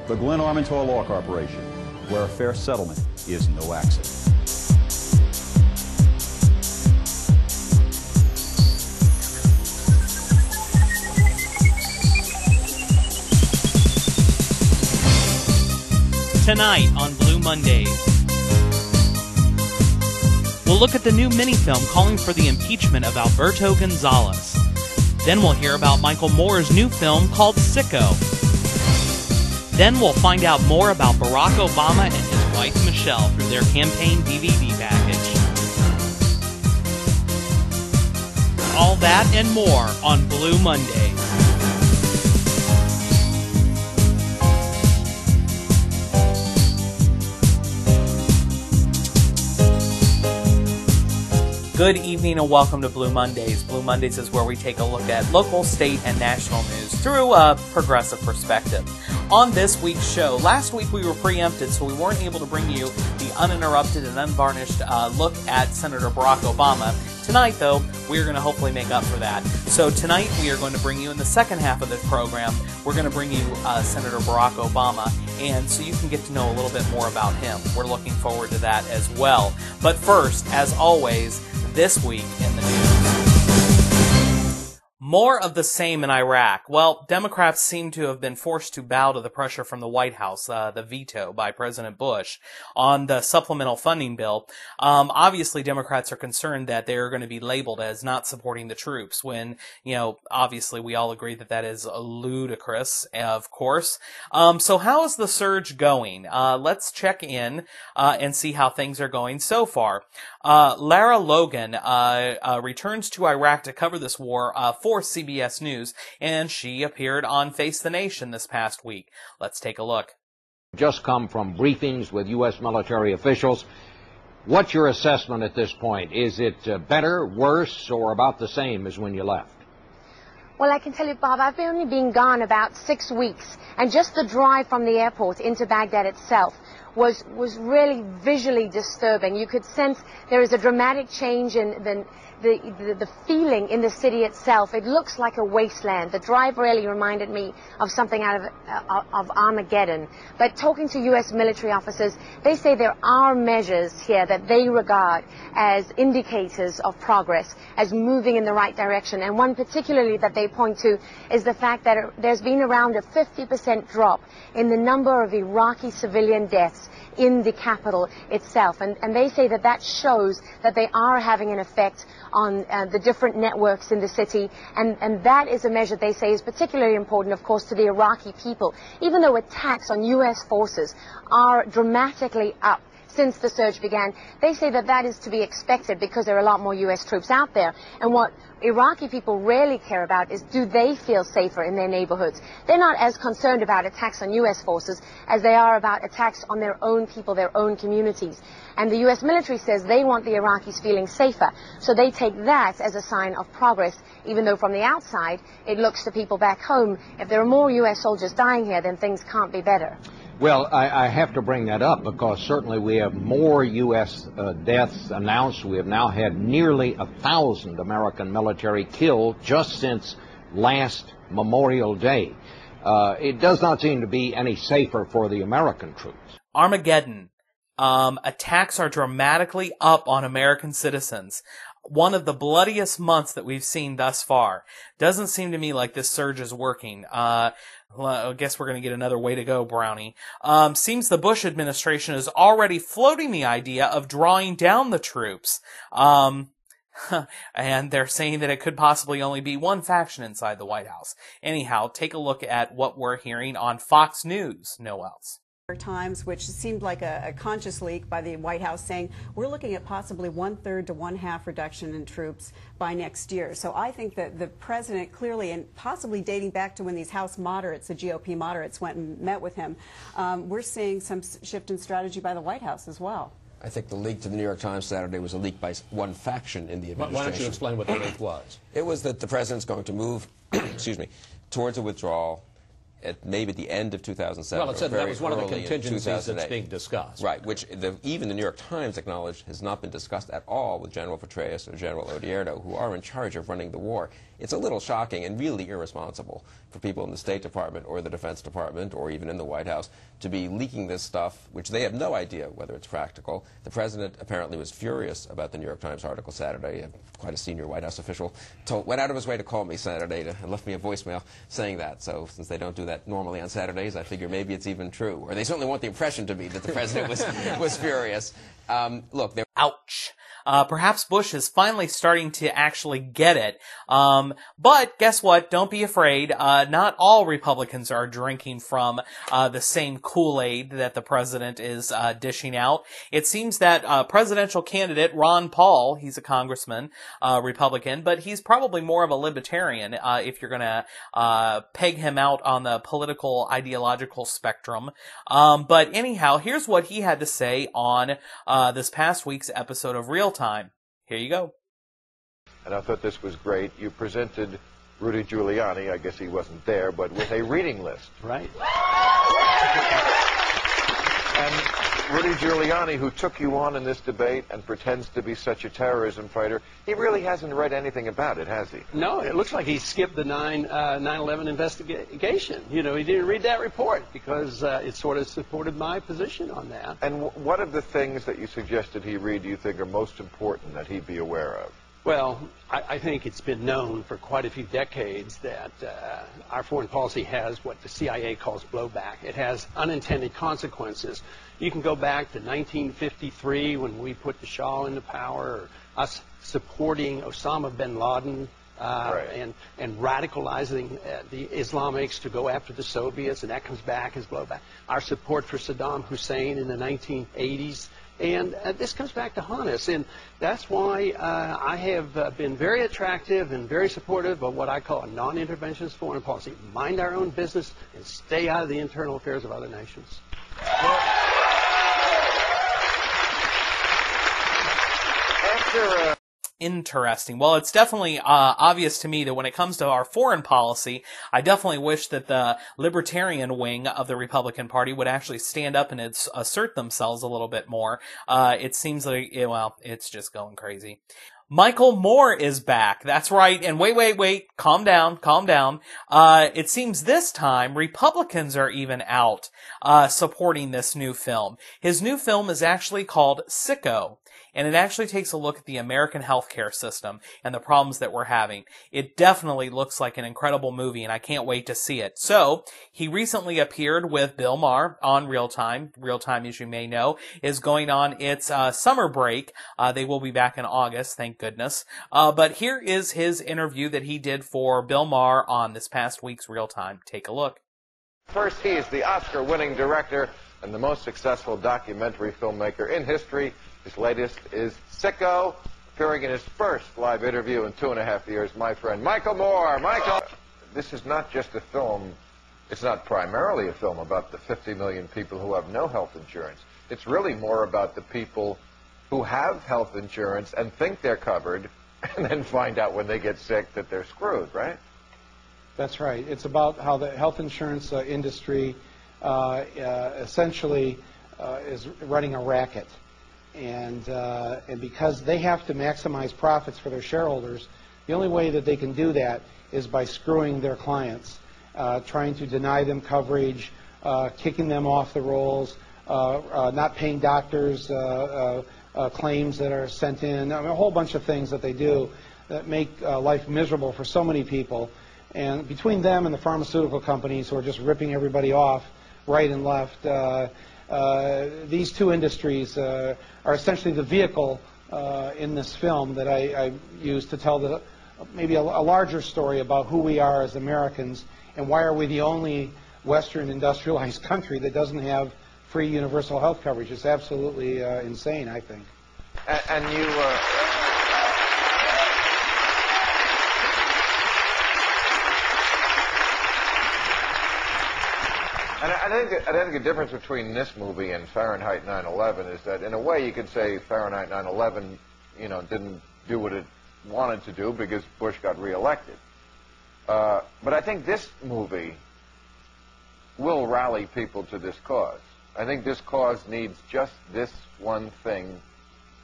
the Glenn Armentor Law Corporation, where a fair settlement is no accident. Tonight on Blue Mondays, we'll look at the new mini-film calling for the impeachment of Alberto Gonzales. Then we'll hear about Michael Moore's new film called Sicko. Then we'll find out more about Barack Obama and his wife Michelle through their campaign DVD package. All that and more on Blue Mondays. Good evening and welcome to Blue Mondays. Blue Mondays is where we take a look at local, state, and national news through a progressive perspective. On this week's show, last week we were preempted, so we weren't able to bring you the uninterrupted and unvarnished look at Senator Barack Obama. Tonight, though, we are going to hopefully make up for that. So tonight we are going to bring you, in the second half of this program, we're going to bring you Senator Barack Obama, and so you can get to know a little bit more about him. We're looking forward to that as well. But first, as always, this week in the news. More of the same in Iraq. Well, Democrats seem to have been forced to bow to the pressure from the White House, the veto by President Bush on the supplemental funding bill. Obviously, Democrats are concerned that they're going to be labeled as not supporting the troops when, obviously we all agree that that is ludicrous, of course. So how is the surge going? Let's check in and see how things are going so far. Lara Logan returns to Iraq to cover this war for CBS News, and she appeared on Face the Nation this past week. Let's take a look. Just come from briefings with U.S. military officials. What's your assessment at this point? Is it better, worse, or about the same as when you left? Well, I can tell you, Bob, I've only been gone about 6 weeks, and just the drive from the airport into Baghdad itself was really visually disturbing. You could sense there is a dramatic change in the feeling in the city itself. It looks like a wasteland. The drive really reminded me of something out of Armageddon. But talking to U.S. military officers, they say there are measures here that they regard as indicators of progress, as moving in the right direction. And one particularly that they point to is the fact that there's been around a 50% drop in the number of Iraqi civilian deaths in the capital itself. And they say that that shows that they are having an effect on the different networks in the city. And that is a measure they say is particularly important, of course, to the Iraqi people. Even though attacks on U.S. forces are dramatically up since the surge began, they say that that is to be expected because there are a lot more U.S. troops out there. And what Iraqi people rarely care about is, do they feel safer in their neighborhoods? They're not as concerned about attacks on U.S. forces as they are about attacks on their own people, their own communities. And the U.S. military says they want the Iraqis feeling safer. So they take that as a sign of progress, even though from the outside it looks to people back home, if there are more U.S. soldiers dying here, then things can't be better. Well, I have to bring that up because certainly we have more U.S. Deaths announced. We have now had nearly 1,000 American military killed just since last Memorial Day. It does not seem to be any safer for the American troops. Armageddon. Attacks are dramatically up on American citizens. One of the bloodiest months that we've seen thus far. Doesn't seem to me like this surge is working. Well, I guess we're going to get another way to go, Brownie. Seems the Bush administration is already floating the idea of drawing down the troops. And they're saying that it could possibly only be one faction inside the White House. Anyhow, take a look at what we're hearing on Fox News, no else. Times, which seemed like a conscious leak by the White House, saying we're looking at possibly 1/3 to 1/2 reduction in troops by next year. So I think that the president clearly, and possibly dating back to when these House moderates, the GOP moderates, went and met with him, we're seeing some shift in strategy by the White House as well. I think the leak to the New York Times Saturday was a leak by one faction in the administration. Why don't you explain what the leak was? It was that the president's going to move, excuse me, towards a withdrawal at maybe the end of 2007. Well, it said that was one of the contingencies that's being discussed. Right, which even the New York Times acknowledged has not been discussed at all with General Petraeus or General Odierno, who are in charge of running the war. it's a little shocking and really irresponsible for people in the State Department or the Defense Department or even in the White House to be leaking this stuff, which they have no idea whether it's practical. The president apparently was furious about the New York Times article Saturday. Quite a senior White House official went out of his way to call me Saturday and left me a voicemail saying that. So since they don't do that normally on Saturdays, I figure maybe it's even true. Or they certainly want the impression to be that the president was furious. Look, ouch. Perhaps Bush is finally starting to actually get it. But guess what? Don't be afraid. Not all Republicans are drinking from the same Kool-Aid that the president is dishing out. It seems that presidential candidate Ron Paul, he's a congressman, Republican, but he's probably more of a libertarian if you're going to peg him out on the political ideological spectrum. But anyhow, here's what he had to say on this past week's episode of Real Time. Here you go. And I thought this was great. You presented Rudy Giuliani, I guess he wasn't there, but with a reading list. Right. And Rudy Giuliani, who took you on in this debate and pretends to be such a terrorism fighter, he really hasn't read anything about it, has he? No, it looks like he skipped the 9/11 investigation. You know, he didn't read that report because it sort of supported my position on that. And what of the things that you suggested he read do you think are most important that he be aware of? Well, I think it's been known for quite a few decades that our foreign policy has what the CIA calls blowback. It has unintended consequences. You can go back to 1953 when we put the Shah into power, or us supporting Osama bin Laden right. and radicalizing the Islamics to go after the Soviets, and that comes back as blowback. Our support for Saddam Hussein in the 1980s. And this comes back to haunt us, and that's why I have been very attractive and very supportive of what I call a non-interventionist foreign policy. Mind our own business and stay out of the internal affairs of other nations. Well, after Interesting. Well, it's definitely obvious to me that when it comes to our foreign policy, I definitely wish that the libertarian wing of the Republican Party would actually stand up and assert themselves a little bit more. It seems like, well, it's just going crazy. Michael Moore is back. That's right. And wait. Calm down. It seems this time Republicans are even out, supporting this new film. His new film is actually called Sicko. And it actually takes a look at the American healthcare system and the problems that we're having. It definitely looks like an incredible movie, and I can't wait to see it. So, he recently appeared with Bill Maher on Real Time. Real Time, as you may know, is going on its summer break. They will be back in August, thank goodness. But here is his interview that he did for Bill Maher on this past week's Real Time. Take a look. First, he is the Oscar-winning director and the most successful documentary filmmaker in history. His latest is Sicko, appearing in his first live interview in 2.5 years, my friend Michael Moore. Michael, this is not just a film, it's not primarily a film about the 50 million people who have no health insurance. It's really more about the people who have health insurance and think they're covered and then find out when they get sick that they're screwed, right? That's right. It's about how the health insurance industry essentially is running a racket. And because they have to maximize profits for their shareholders, the only way that they can do that is by screwing their clients, trying to deny them coverage, kicking them off the rolls, not paying doctors claims that are sent in, I mean, a whole bunch of things that they do that make life miserable for so many people. And between them and the pharmaceutical companies who are just ripping everybody off right and left, these two industries are essentially the vehicle in this film that I use to tell maybe a larger story about who we are as Americans and why are we the only Western industrialized country that doesn't have free universal health coverage. It's absolutely insane, I think. And you... And I think the difference between this movie and Fahrenheit 9/11 is that, in a way, you could say Fahrenheit 9/11, you know, didn't do what it wanted to do because Bush got reelected. But I think this movie will rally people to this cause. I think this cause needs just this one thing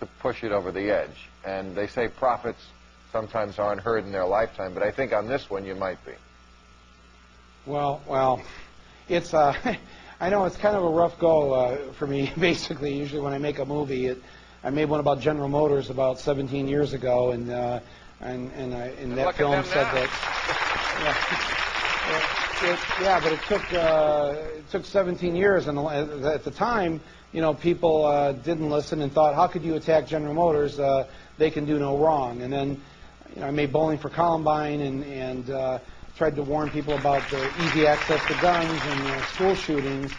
to push it over the edge. And they say profits sometimes aren't heard in their lifetime, but I think on this one you might be. Well, it's I know it's kind of a rough go for me. Basically, usually when I make a movie, I made one about General Motors about 17 years ago, and that film said that. But it took 17 years, and at the time, people didn't listen and thought, how could you attack General Motors? They can do no wrong. And then, I made Bowling for Columbine and tried to warn people about the easy access to guns and school shootings.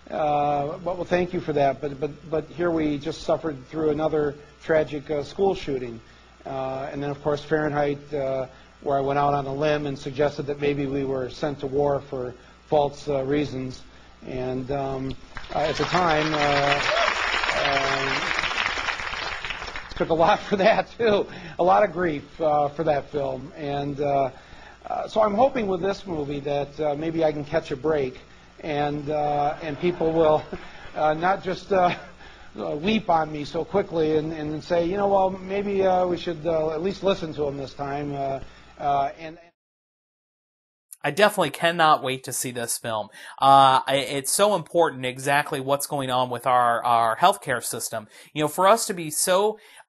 Well, thank you for that. But here we just suffered through another tragic school shooting, and then of course Fahrenheit, where I went out on a limb and suggested that maybe we were sent to war for false reasons. And at the time, took a lot for that too, a lot of grief for that film. And so I'm hoping with this movie that maybe I can catch a break, and people will not just leap on me so quickly and say, well, maybe we should at least listen to him this time. I definitely cannot wait to see this film. It's so important exactly what's going on with our healthcare system. For us to be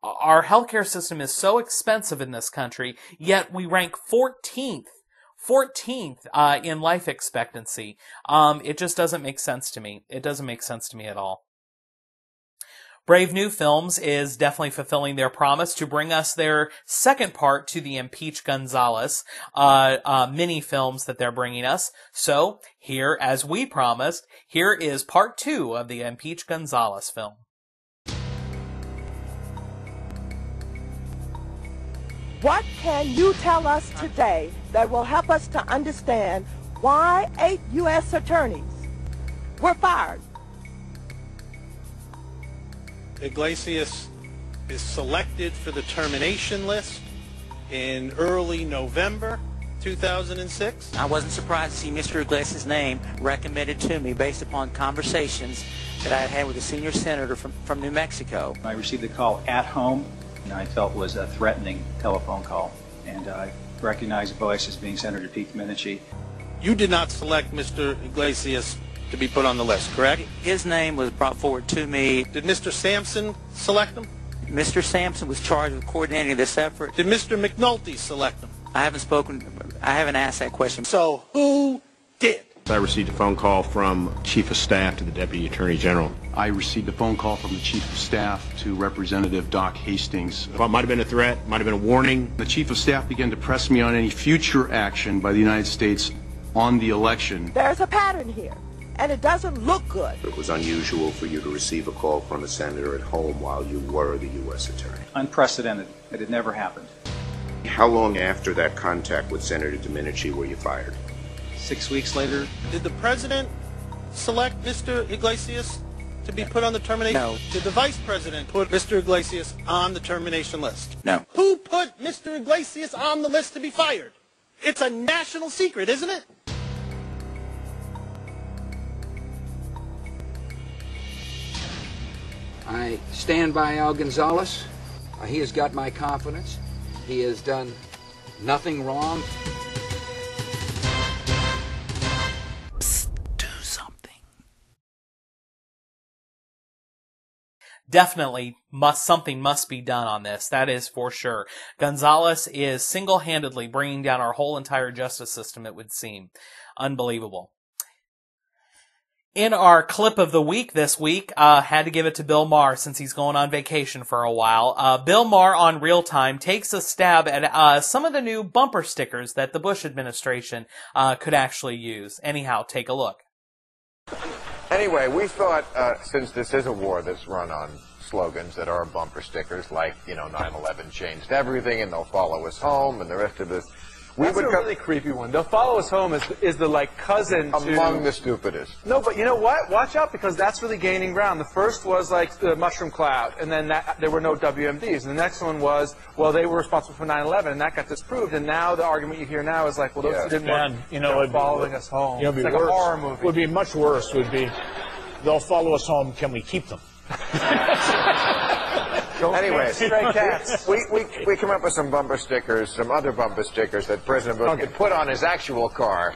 our healthcare system is so expensive in this country, yet we rank 14th in life expectancy. It just doesn't make sense to me. It doesn't make sense to me at all. Brave New Films is definitely fulfilling their promise to bring us their second part to the Impeach Gonzales mini films that they're bringing us. So here, as we promised, here is part 2 of the Impeach Gonzales film. What can you tell us today that will help us to understand why 8 U.S. attorneys were fired? Iglesias is selected for the termination list in early November 2006. I wasn't surprised to see Mr. Iglesias' name recommended to me based upon conversations that I had had with a senior senator from New Mexico. I received a call at home, and I felt was a threatening telephone call, and I recognized the voice as being Senator Pete Domenici. You did not select Mr. Iglesias to be put on the list, correct? His name was brought forward to me. Did Mr. Sampson select him? Mr. Sampson was charged with coordinating this effort. Did Mr. McNulty select him? I haven't asked that question. So who did? I received a phone call from Chief of Staff to the Deputy Attorney General. I received a phone call from the Chief of Staff to Representative Doc Hastings. Well, it might have been a threat, might have been a warning. The Chief of Staff began to press me on any future action by the United States on the election. There's a pattern here, and it doesn't look good. It was unusual for you to receive a call from a senator at home while you were the U.S. Attorney. Unprecedented. It had never happened. How long after that contact with Senator Domenici were you fired? 6 weeks later. Did the president select Mr. Iglesias to be put on the termination? No. Did the vice president put Mr. Iglesias on the termination list? No. Who put Mr. Iglesias on the list to be fired? It's a national secret, isn't it? I stand by Al Gonzales. He has got my confidence. He has done nothing wrong. Psst, do something. Definitely something must be done on this. That is for sure. Gonzales is single-handedly bringing down our whole entire justice system, it would seem. Unbelievable. In our clip of the week this week, had to give it to Bill Maher since he's going on vacation for a while. Bill Maher on Real Time takes a stab at some of the new bumper stickers that the Bush administration could actually use. Anyhow, take a look. Anyway, we thought, since this is a war that's run on slogans that are bumper stickers, like, 9/11 changed everything, and they'll follow us home, and the rest of this. That's a really creepy one. They'll follow us home is the cousin to... Among the stupidest. No, but you know what? Watch out, because that's really gaining ground. The first was the mushroom cloud, and then there were no WMDs. And the next one was, well, they were responsible for 9/11, and that got disproved. And now the argument you hear now is like, well, those didn't work. Following us home. It's like a horror movie. Would be much worse. Would be, they'll follow us home. Can we keep them? Anyway, stray cats. we come up with some bumper stickers, some other bumper stickers that President Bush could put on his actual car,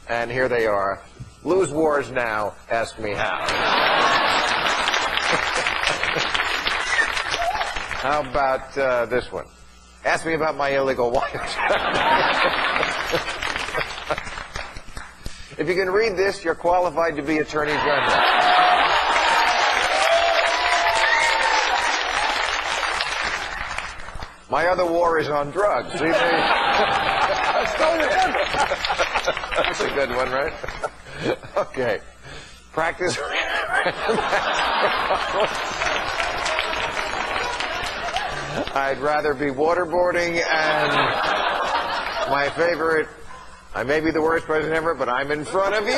and here they are. Lose wars now, ask me how. How about this one? Ask me about my illegal wife. If you can read this, you're qualified to be Attorney General. My other war is on drugs. See, that's a good one, right? Okay. Practice. I'd rather be waterboarding, and my favorite, I may be the worst president ever, but I'm in front of you.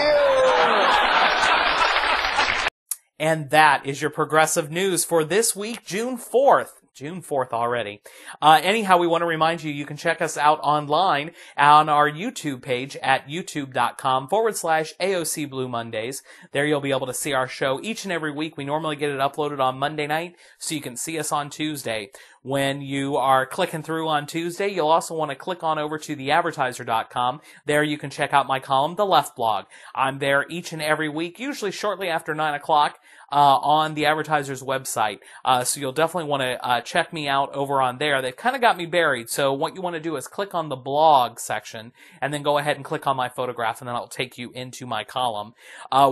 And that is your progressive news for this week, June 4th. June 4th already. Anyhow, we want to remind you, you can check us out online on our YouTube page at youtube.com/AOC Blue Mondays. There you'll be able to see our show each and every week. We normally get it uploaded on Monday night, so you can see us on Tuesday. When you are clicking through on Tuesday, you'll also want to click on over to theadvertiser.com. There you can check out my column, The Left Blog. I'm there each and every week, usually shortly after 9 o'clock. On the Advertiser's website. So you'll definitely want to check me out over on there. They've kind of got me buried, so what you want to do is click on the blog section and then go ahead and click on my photograph, and then I'll take you into my column.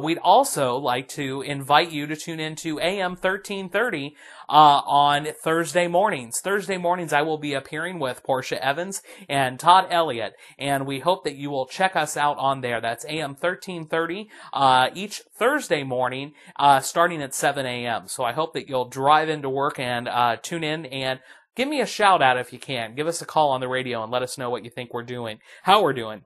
We'd also like to invite you to tune into AM 1330 on Thursday mornings. Thursday mornings I will be appearing with Portia Evans and Todd Elliott, and we hope that you will check us out on there. That's AM 1330 each Thursday morning, starting at 7 a.m. So I hope that you'll drive into work and tune in and give me a shout out if you can. Give us a call on the radio and let us know what you think we're doing, how we're doing.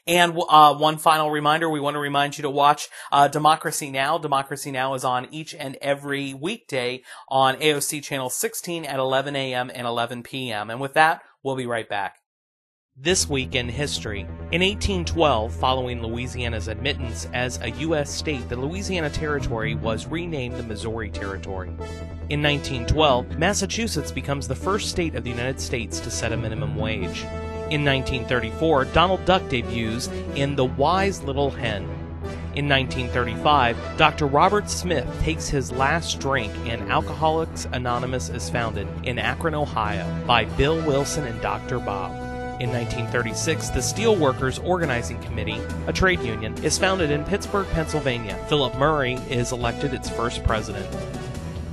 And one final reminder, we want to remind you to watch Democracy Now! Democracy Now! Is on each and every weekday on AOC Channel 16 at 11 a.m. and 11 p.m. And with that, we'll be right back. This week in history. In 1812, following Louisiana's admittance as a U.S. state, the Louisiana Territory was renamed the Missouri Territory. In 1912, Massachusetts becomes the first state of the United States to set a minimum wage. In 1934, Donald Duck debuts in The Wise Little Hen. In 1935, Dr. Robert Smith takes his last drink and Alcoholics Anonymous is founded in Akron, Ohio by Bill Wilson and Dr. Bob. In 1936, the Steelworkers Organizing Committee, a trade union, is founded in Pittsburgh, Pennsylvania. Philip Murray is elected its first president.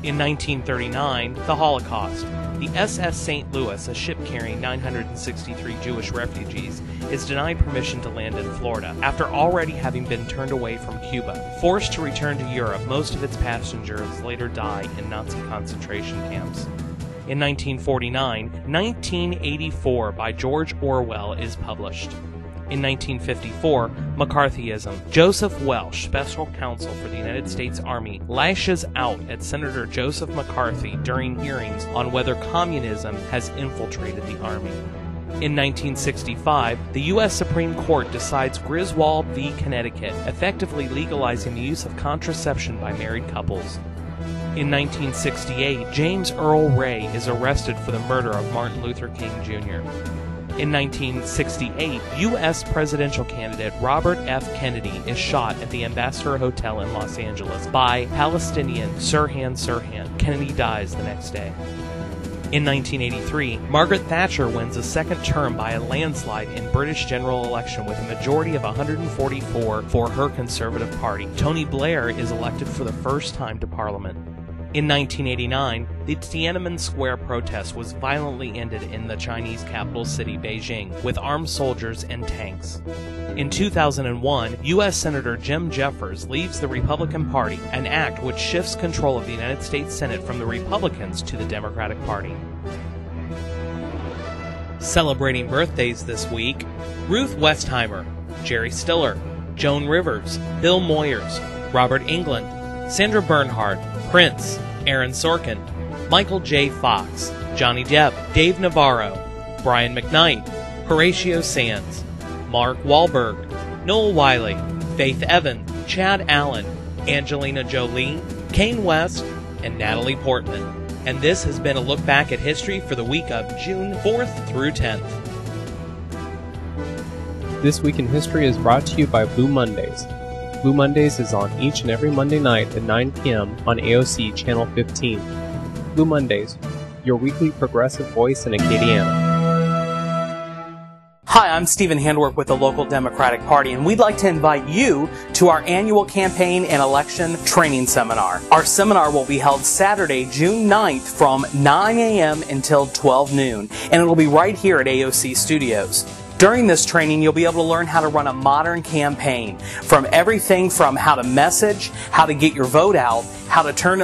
In 1939, the Holocaust. The SS St. Louis, a ship carrying 963 Jewish refugees, is denied permission to land in Florida after already having been turned away from Cuba. Forced to return to Europe, most of its passengers later die in Nazi concentration camps. In 1949, 1984 by George Orwell is published. In 1954, McCarthyism. Joseph Welch, special counsel for the United States Army, lashes out at Senator Joseph McCarthy during hearings on whether communism has infiltrated the Army. In 1965, the U.S. Supreme Court decides Griswold v. Connecticut, effectively legalizing the use of contraception by married couples. In 1968, James Earl Ray is arrested for the murder of Martin Luther King Jr. In 1968, U.S. presidential candidate Robert F. Kennedy is shot at the Ambassador Hotel in Los Angeles by Palestinian Sirhan Sirhan. Kennedy dies the next day. In 1983, Margaret Thatcher wins a second term by a landslide in British general election with a majority of 144 for her Conservative Party. Tony Blair is elected for the first time to Parliament. In 1989, the Tiananmen Square protest was violently ended in the Chinese capital city, Beijing, with armed soldiers and tanks. In 2001, U.S. Senator Jim Jeffers leaves the Republican Party, an act which shifts control of the United States Senate from the Republicans to the Democratic Party. Celebrating birthdays this week, Ruth Westheimer, Jerry Stiller, Joan Rivers, Bill Moyers, Robert Englund, Sandra Bernhard, Prince, Aaron Sorkin, Michael J. Fox, Johnny Depp, Dave Navarro, Brian McKnight, Horatio Sands, Mark Wahlberg, Noel Wiley, Faith Evans, Chad Allen, Angelina Jolie, Kanye West, and Natalie Portman. and this has been a look back at history for the week of June 4th through 10th. This Week in History is brought to you by Blue Mondays. Blue Mondays is on each and every Monday night at 9 p.m. on AOC Channel 15. Blue Mondays, your weekly progressive voice in Acadiana. Hi, I'm Stephen Handwerk with the local Democratic Party, and we'd like to invite you to our annual campaign and election training seminar. Our seminar will be held Saturday, June 9th from 9 a.m. until 12 noon, and it'll be right here at AOC Studios. During this training, you'll be able to learn how to run a modern campaign, from everything from how to message, how to get your vote out, how to turn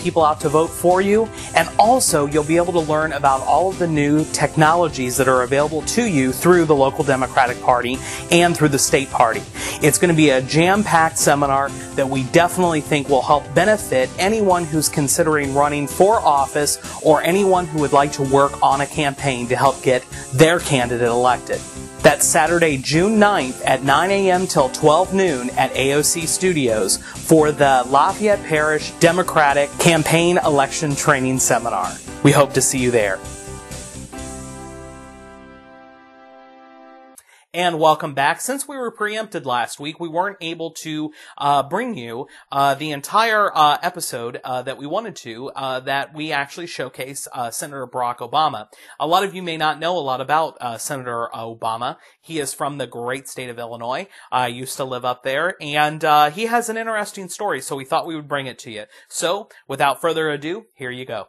people out to vote for you, and also you'll be able to learn about all of the new technologies that are available to you through the local Democratic Party and through the state party. It's going to be a jam-packed seminar that we definitely think will help benefit anyone who's considering running for office or anyone who would like to work on a campaign to help get their candidate elected. That's Saturday, June 9th at 9 a.m. till 12 noon at AOC Studios for the Lafayette Parish Democratic Campaign Election Training Seminar. We hope to see you there. And welcome back. Since we were preempted last week, we weren't able to bring you the entire episode that we wanted to, that we actually showcase Senator Barack Obama. A lot of you may not know a lot about Senator Obama. He is from the great state of Illinois. I used to live up there, and he has an interesting story, so we thought we would bring it to you. So, without further ado, here you go.